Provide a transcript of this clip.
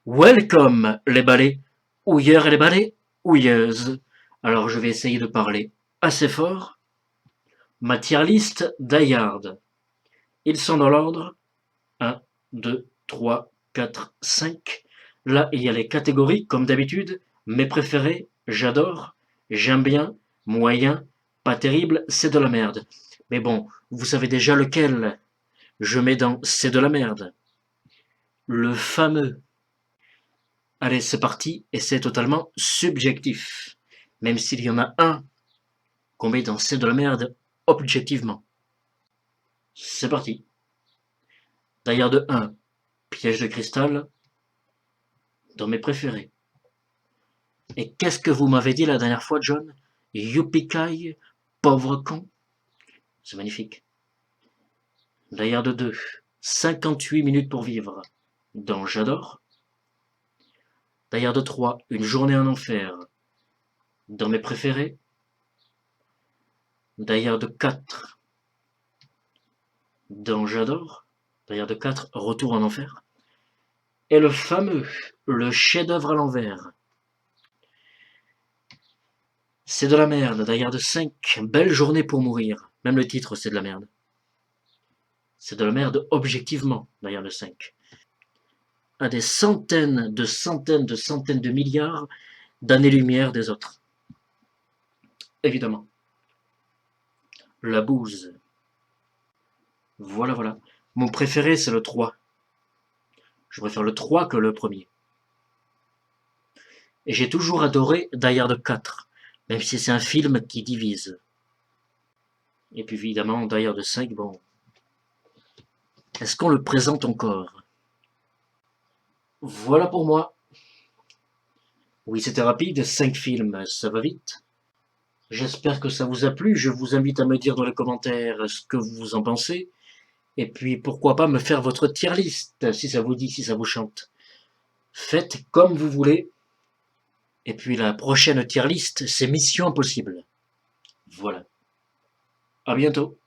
Welcome les balais, houilleurs et les balais, houilleuses. Alors je vais essayer de parler assez fort. Ma tier list Die Hard. Ils sont dans l'ordre 1, 2, 3, 4, 5. Là, il y a les catégories, comme d'habitude. Mes préférés, j'adore, j'aime bien, moyen, pas terrible, c'est de la merde. Mais bon, vous savez déjà lequel je mets dans c'est de la merde. Le fameux. Allez, c'est parti, et c'est totalement subjectif. Même s'il y en a un qu'on met dans c'est de la merde objectivement. C'est parti. D'ailleurs de 1, Piège de cristal, dans mes préférés. Et qu'est-ce que vous m'avez dit la dernière fois, John? Youpikai, pauvre con. C'est magnifique. D'ailleurs de 2, 58 minutes pour vivre, dans J'adore. D'ailleurs de 3, Une journée en enfer, dans mes préférés. D'ailleurs de 4, dans J'adore. D'ailleurs de 4, Retour en enfer. Et le fameux, le chef-d'œuvre à l'envers. C'est de la merde, d'ailleurs de 5, Belle journée pour mourir. Même le titre, c'est de la merde. C'est de la merde objectivement, d'ailleurs de 5. À des centaines de milliards d'années-lumière des autres. Évidemment. La bouse. Voilà, voilà. Mon préféré, c'est le 3. Je préfère le 3 que le premier. Et j'ai toujours adoré Die Hard 4, même si c'est un film qui divise. Et puis évidemment, Die Hard 5, bon. Est-ce qu'on le présente encore? Voilà pour moi. Oui, c'était rapide, 5 films, ça va vite. J'espère que ça vous a plu. Je vous invite à me dire dans les commentaires ce que vous en pensez. Et puis, pourquoi pas me faire votre tier list, si ça vous dit, si ça vous chante. Faites comme vous voulez. Et puis, la prochaine tier list, c'est Mission Impossible. Voilà. À bientôt.